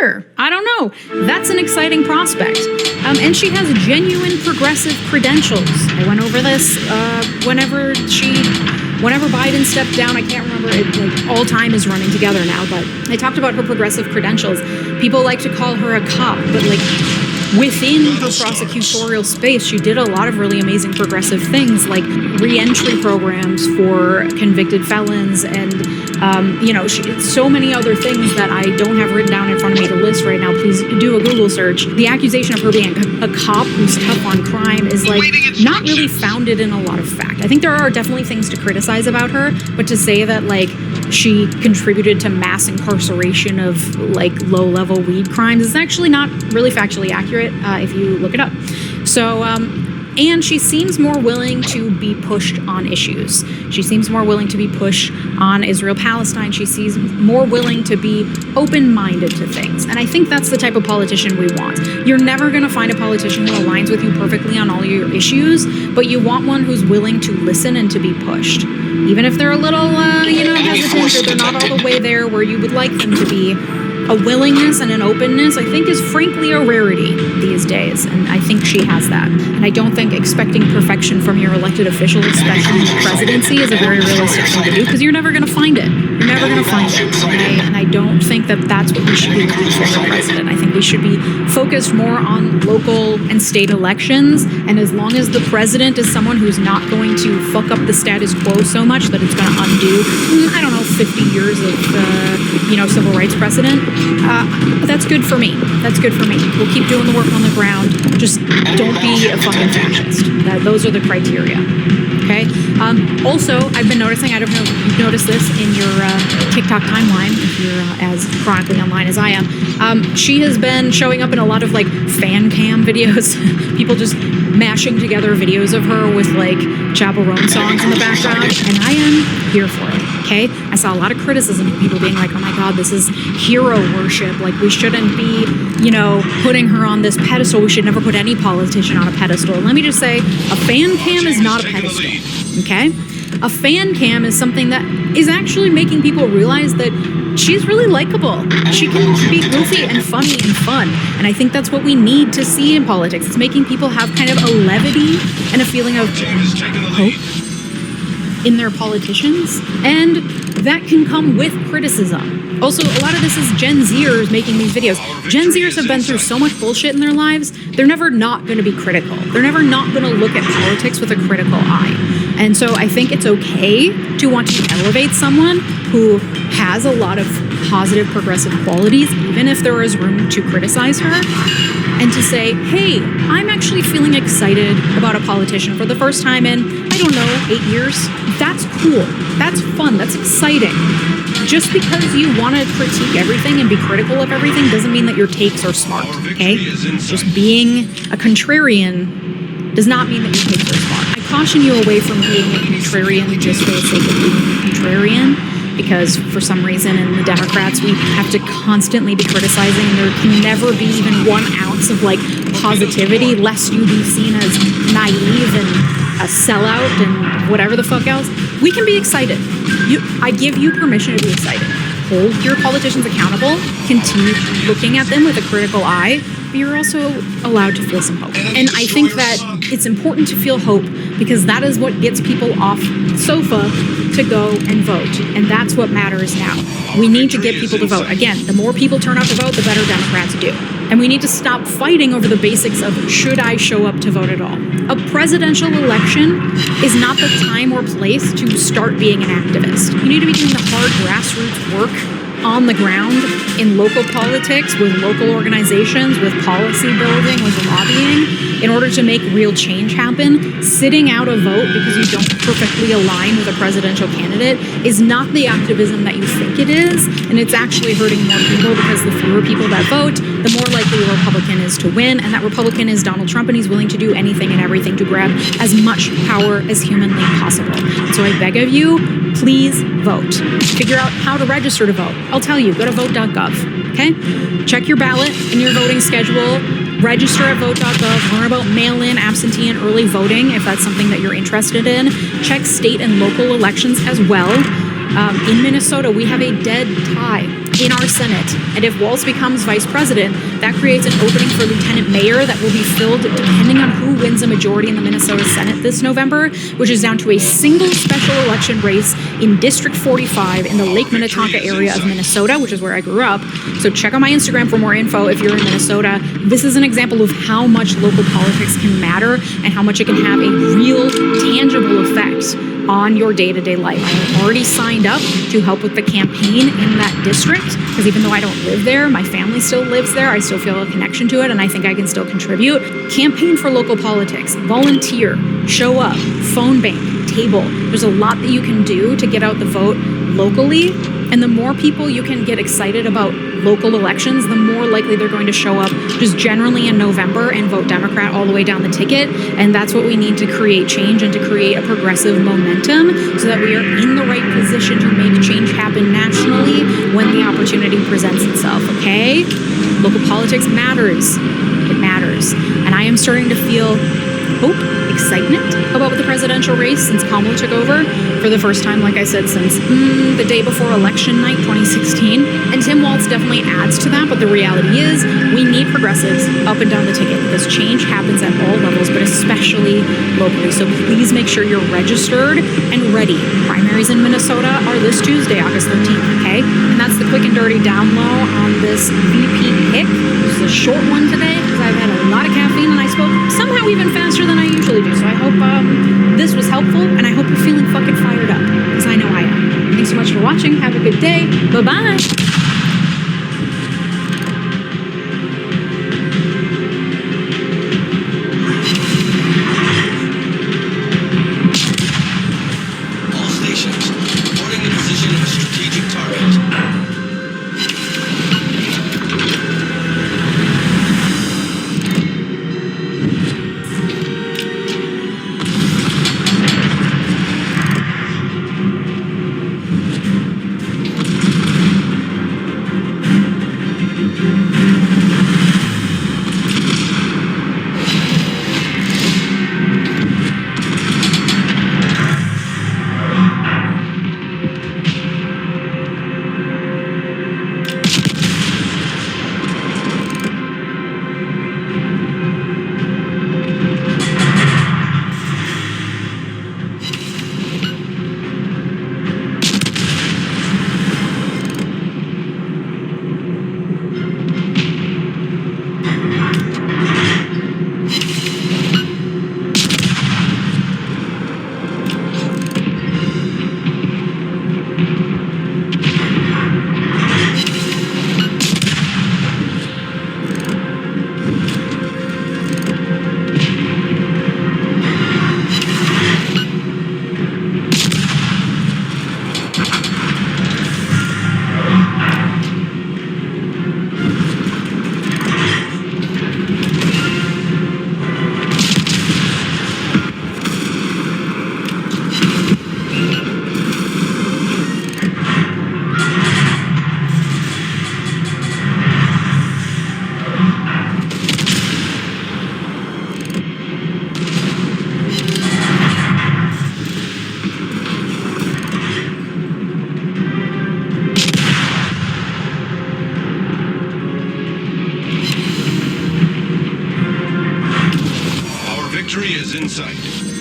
Sure, I don't know. That's an exciting prospect. And she has genuine progressive credentials. I went over this whenever Biden stepped down. I can't remember it, like, all time is running together now, but I talked about her progressive credentials. People like to call her a cop, but like within her prosecutorial space, she did a lot of really amazing progressive things, like re-entry programs for convicted felons and, so many other things that I don't have written down in front of me to list right now. Please do a Google search. The accusation of her being a cop who's tough on crime is like not really founded in a lot of fact. I think there are definitely things to criticize about her, but to say that like she contributed to mass incarceration of like low-level weed crimes is actually not really factually accurate if you look it up. So, and she seems more willing to be pushed on issues. She seems more willing to be pushed on Israel-Palestine. She seems more willing to be open-minded to things. And I think that's the type of politician we want. You're never going to find a politician who aligns with you perfectly on all your issues, but you want one who's willing to listen and to be pushed. Even if they're a little, hesitant or they're not all the way there where you would like them to be. A willingness and an openness, I think, is frankly a rarity these days, and I think she has that. And I don't think expecting perfection from your elected official, especially in the presidency, is a very realistic thing to do, because you're never going to find it. You're never going to find it. And I don't think that that's what we should be looking for the president. I think we should be focused more on local and state elections, and as long as the president is someone who's not going to fuck up the status quo so much that it's going to undo, 50 years of, civil rights precedent, that's good for me. That's good for me. We'll keep doing the work on the ground. Just don't be a fucking fascist. Those are the criteria. Okay? Also, I've been noticing, I don't know if you've noticed this in your TikTok timeline, if you're as chronically online as I am. She has been showing up in a lot of like fan cam videos. People just mashing together videos of her with like Chaperone songs in the background, and I am here for it. Okay? I saw a lot of criticism of people being like, oh my God, this is hero worship. Like, we shouldn't be, putting her on this pedestal. We should never put any politician on a pedestal. And let me just say, a fan cam is not a pedestal. Okay? A fan cam is something that is actually making people realize that she's really likable. She can be goofy and funny and fun. And I think that's what we need to see in politics. It's making people have kind of a levity and a feeling of hope in their politicians, and that can come with criticism. Also, a lot of this is Gen Zers making these videos. Gen Zers have been through so much bullshit in their lives, they're never not going to be critical. They're never not going to look at politics with a critical eye. And so I think it's okay to want to elevate someone who has a lot of positive progressive qualities, even if there is room to criticize her, and to say, hey, I'm actually feeling excited about a politician for the first time in, 8 years. That's cool. That's fun. That's exciting. Just because you want to critique everything and be critical of everything doesn't mean that your takes are smart, okay? Just being a contrarian does not mean that your takes are smart. I caution you away from being a contrarian just for the sake of being a contrarian, because for some reason in the Democrats, we have to constantly be criticizing. There can never be even 1 ounce of like positivity, lest you be seen as naive and a sellout and whatever the fuck else. We can be excited. I give you permission to be excited. Hold your politicians accountable. Continue looking at them with a critical eye. But you're also allowed to feel some hope. And I think that it's important to feel hope, because that is what gets people off the sofa to go and vote. And that's what matters now. We need to get people to vote. Again, the more people turn out to vote, the better Democrats do. And we need to stop fighting over the basics of should I show up to vote at all. A presidential election is not the time or place to start being an activist. You need to be doing the hard grassroots work on the ground in local politics, with local organizations, with policy building, with lobbying, in order to make real change happen. Sitting out a vote because you don't perfectly align with a presidential candidate is not the activism that you think it is, and it's actually hurting more people, because the fewer people that vote, the more likely a Republican is to win, and that Republican is Donald Trump, and he's willing to do anything and everything to grab as much power as humanly possible. So I beg of you, please vote. Figure out how to register to vote. I'll tell you, go to vote.gov, okay? Check your ballot and your voting schedule. Register at vote.gov. Learn about mail-in, absentee, and early voting if that's something that you're interested in. Check state and local elections as well. In Minnesota, we have a dead tie in our Senate. And if Walz becomes vice president, that creates an opening for lieutenant mayor that will be filled depending on who wins a majority in the Minnesota Senate this November, which is down to a single special election race in District 45 in the Lake Minnetonka area of Minnesota, which is where I grew up. So check out my Instagram for more info if you're in Minnesota. This is an example of how much local politics can matter and how much it can have a real, tangible effect on your day-to-day life. I have already signed up to help with the campaign in that district, because even though I don't live there, my family still lives there. I still feel a connection to it, and I think I can still contribute. Campaign for local politics. Volunteer. Show up. Phone bank. Table. There's a lot that you can do to get out the vote locally, and the more people you can get excited about local elections, the more likely they're going to show up just generally in November and vote Democrat all the way down the ticket. And that's what we need to create change and to create a progressive momentum so that we are in the right position to make change happen nationally when the opportunity presents itself, okay? Local politics matters. It matters. And I am starting to feel hope, excitement about the presidential race since Kamala took over for the first time, like I said, since the day before election night 2016. And Tim Walz definitely adds to that, but the reality is we need progressives up and down the ticket because change happens at all levels, but especially locally. So please make sure you're registered and ready. Primaries in Minnesota are this Tuesday, August 13th, okay? And that's the quick and dirty down low on this VP pick. This is a short one today because I've had a lot of caffeine and I spoke somehow even faster than I usually do. So I hope this was helpful, and I hope you're feeling fucking fired up, because I know I am. Thanks so much for watching. Have a good day. Bye-bye. All stations, reporting the position of a strategic target. Victory is in sight.